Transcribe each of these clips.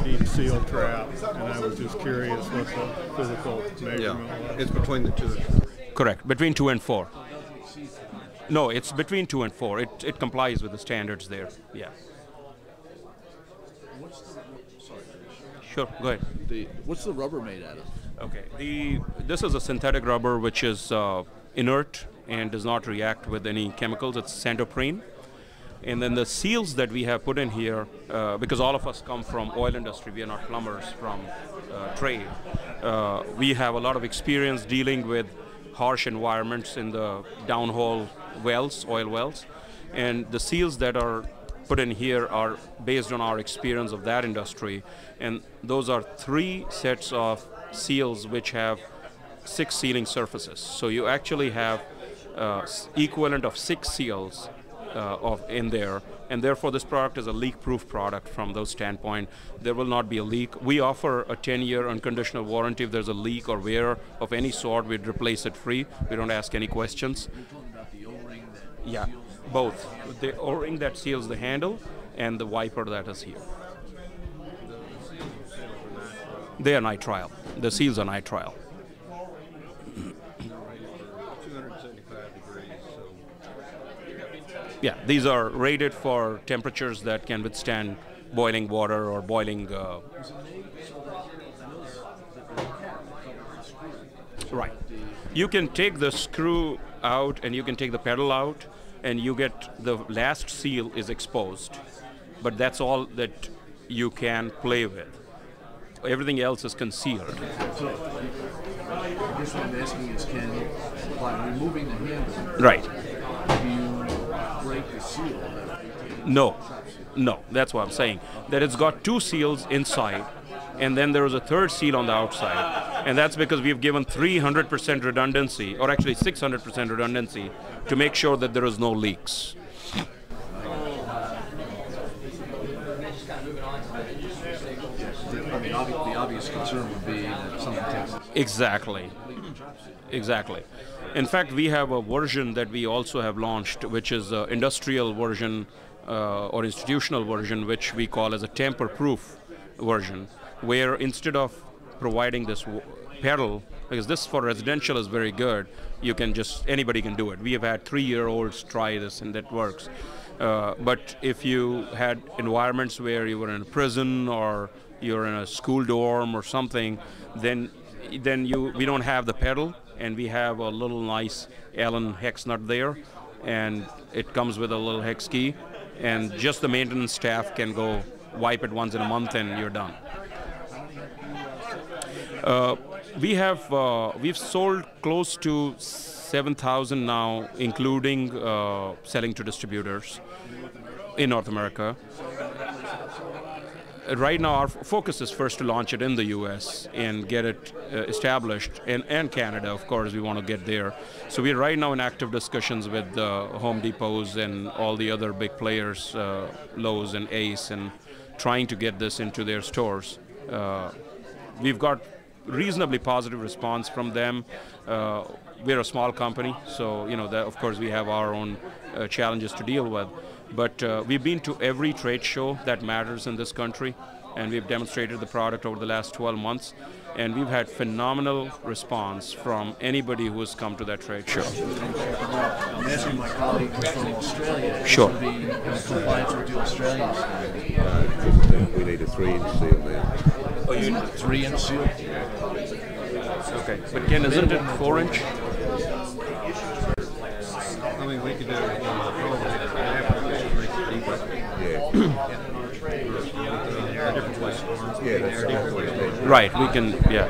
deep seal trap, and I was just curious what the physical measurement was. It's between the two. Correct, between 2 and 4. No, it's between 2 and 4. It complies with the standards there. Yeah. Sure, go ahead. What's the rubber made out of? Okay, this is a synthetic rubber which is inert and does not react with any chemicals. It's santoprene. And then the seals that we have put in here, because all of us come from oil industry, we are not plumbers from trade. We have a lot of experience dealing with harsh environments in the downhole wells, oil wells. And the seals that are put in here are based on our experience of that industry. And those are 3 sets of seals which have 6 sealing surfaces. So you actually have equivalent of 6 seals in there, and therefore this product is a leak-proof product from those standpoint. There will not be a leak. We offer a 10-year unconditional warranty. If there's a leak or wear of any sort, we'd replace it free. We don't ask any questions. You're talking about the O-ring that Yeah, both. The O-ring that seals the handle and the wiper that is here. They are nitrile. The seals are nitrile. 275 degrees. Yeah, these are rated for temperatures that can withstand boiling water or boiling. Right. You can take the screw out and you can take the pedal out, and you get the last seal is exposed. But that's all that you can play with. Everything else is concealed. So, I guess what I'm asking is, by removing the handle, Right. do you break the seal? No, that's what I'm saying. That it's got 2 seals inside, and then there is a 3rd seal on the outside. And that's because we've given 300% redundancy, or actually 600% redundancy, to make sure that there is no leaks. I mean, the obvious concern would be that someone takes it. Exactly. In fact, we have a version that we also have launched, which is an industrial version or institutional version, which we call as a tamper-proof version, where instead of providing this pedal, because this for residential is very good, anybody can do it. We have had 3-year-olds try this, and that works. But if you had environments where you were in a prison or you're in a school dorm or something, then we don't have the pedal, and we have a little nice Allen hex nut there, and it comes with a little hex key, and just the maintenance staff can go wipe it once in a month and you're done. We've sold close to 7,000 now, including selling to distributors in North America. Right now, our focus is first to launch it in the U.S. and get it established, and Canada, of course, we want to get there. So we're right now in active discussions with Home Depots and all the other big players, Lowe's and Ace, and trying to get this into their stores. We've got reasonably positive response from them. We're a small company, so of course we have our own challenges to deal with. But we've been to every trade show that matters in this country, and we've demonstrated the product over the last 12 months, and we've had phenomenal response from anybody who has come to that trade show. I'm asking my colleague who's from Australia. Sure. To be in compliance with the Australian standard. We need a 3-inch seal now. Oh, you need 3-inch seal? Okay, but Ken, isn't it 4-inch? I mean, we could do it. Yeah, that's Right, we can, yeah.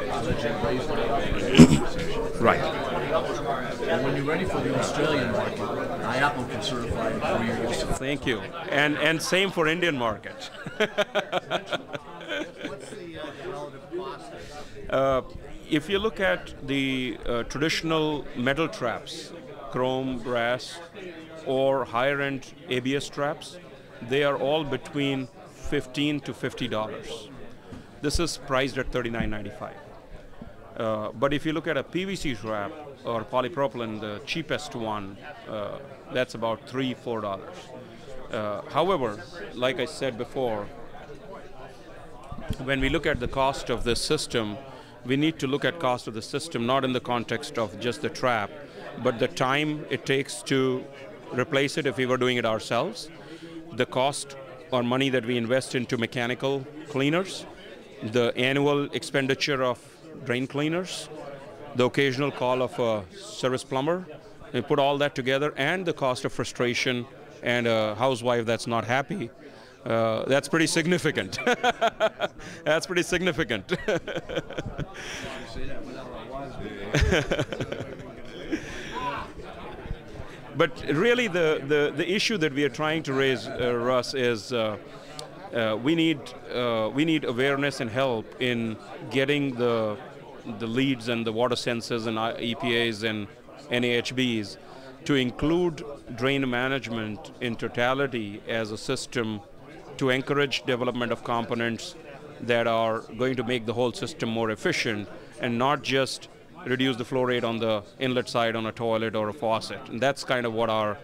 Right. And when you're ready for the Australian market, IAPMO can certify it for your use. Thank you. And same for Indian market. What's the relative cost? If you look at the traditional metal traps, chrome, brass, or higher-end ABS traps, they are all between $15 to $50. This is priced at $39.95. But if you look at a PVC trap or polypropylene, the cheapest one, that's about $3, $4. However, like I said before, when we look at the cost of this system, we need to look at cost of the system not in the context of just the trap, but the time it takes to replace it if we were doing it ourselves, the cost or money that we invest into mechanical cleaners, the annual expenditure of drain cleaners, the occasional call of a service plumber, and put all that together, and the cost of frustration and a housewife that's not happy. That's pretty significant. That's pretty significant. But really, the issue that we are trying to raise, Russ, is we need awareness and help in getting the leads and the water sensors and EPAs and NAHBs to include drain management in totality as a system to encourage development of components that are going to make the whole system more efficient and not just reduce the flow rate on the inlet side on a toilet or a faucet. And that's kind of what our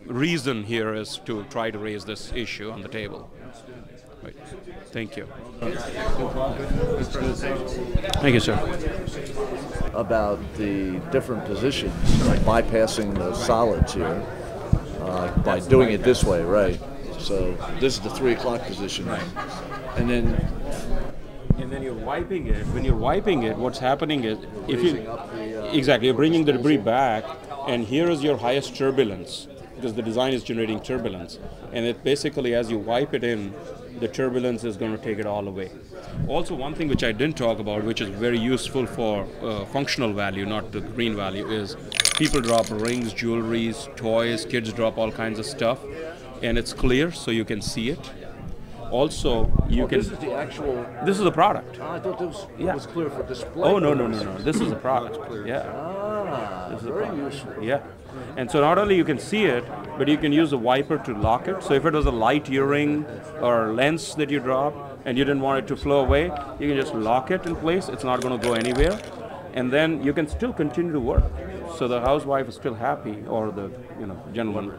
reason here is, to try to raise this issue on the table. Right. Thank you. Thank you, sir. About the different positions, like bypassing the solids here by doing it this way, right? So this is the 3 o'clock position, right? And then you're wiping it. When you're wiping it, what's happening is exactly, you're bringing the debris back, and here is your highest turbulence because the design is generating turbulence, and it basically, as you wipe it in, the turbulence is going to take it all away. Also, one thing which I didn't talk about, which is very useful for functional value, not the green value, is people drop rings, jewelries, toys, kids drop all kinds of stuff, and it's clear so you can see it. Also, you can. This is the actual. This is the product. I thought this was clear for display. Oh, no. This is the product. Yeah. This is very useful. Yeah. And so not only you can see it, but you can use a wiper to lock it. So if it was a light earring or lens that you drop and you didn't want it to flow away, you can just lock it in place. It's not going to go anywhere. And then you can still continue to work. So the housewife is still happy, or the gentleman,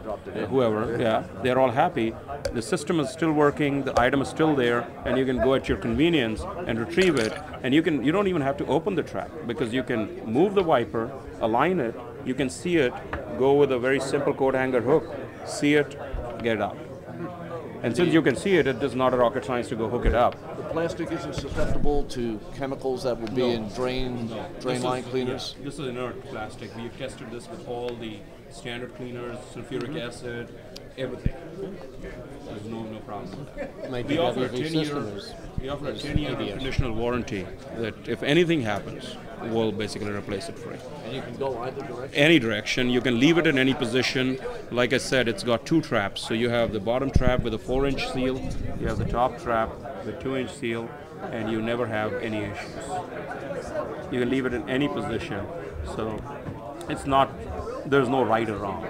whoever, yeah, they're all happy. The system is still working, the item is still there, and you can go at your convenience and retrieve it. And you don't even have to open the trap, because you can move the wiper, align it, you can see it, go with a very simple coat hanger hook, see it, get it out. And since you can see it, it is not a rocket science to go hook it up. The plastic isn't susceptible to chemicals that would be in drain line cleaners? Yeah, this is inert plastic. We've tested this with all the standard cleaners, sulfuric acid, everything. There's no problem with that. We offer a 10-year unconditional warranty that if anything happens, we'll basically replace it free. And you can go either direction? Any direction. You can leave it in any position. Like I said, it's got 2 traps. So you have the bottom trap with a 4-inch seal, you have the top trap with 2-inch seal, and you never have any issues. You can leave it in any position. So it's not, there's no right or wrong.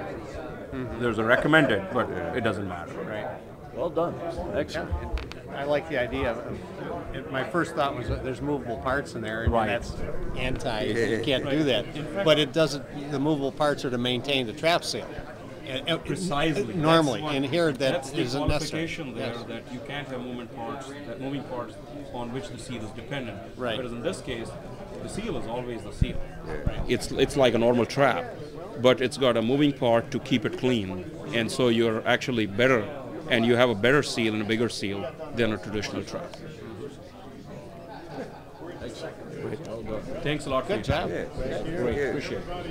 There's a recommended, but it doesn't matter. Right. Well done. Excellent. I like the idea of, my first thought was that there's movable parts in there, and Right. that's you can't do that. But it doesn't, the movable parts are to maintain the trap seal. Precisely. Normally, That's and here that that's the isn't necessary. qualification there, that you can't have moving parts on which the seal is dependent. Right. Whereas in this case, the seal is always the seal. Right. It's like a normal trap, but it's got a moving part to keep it clean, and so you're actually better, and you have a better seal and a bigger seal than a traditional trap. Thanks a lot for your time. Good job. Great, appreciate it.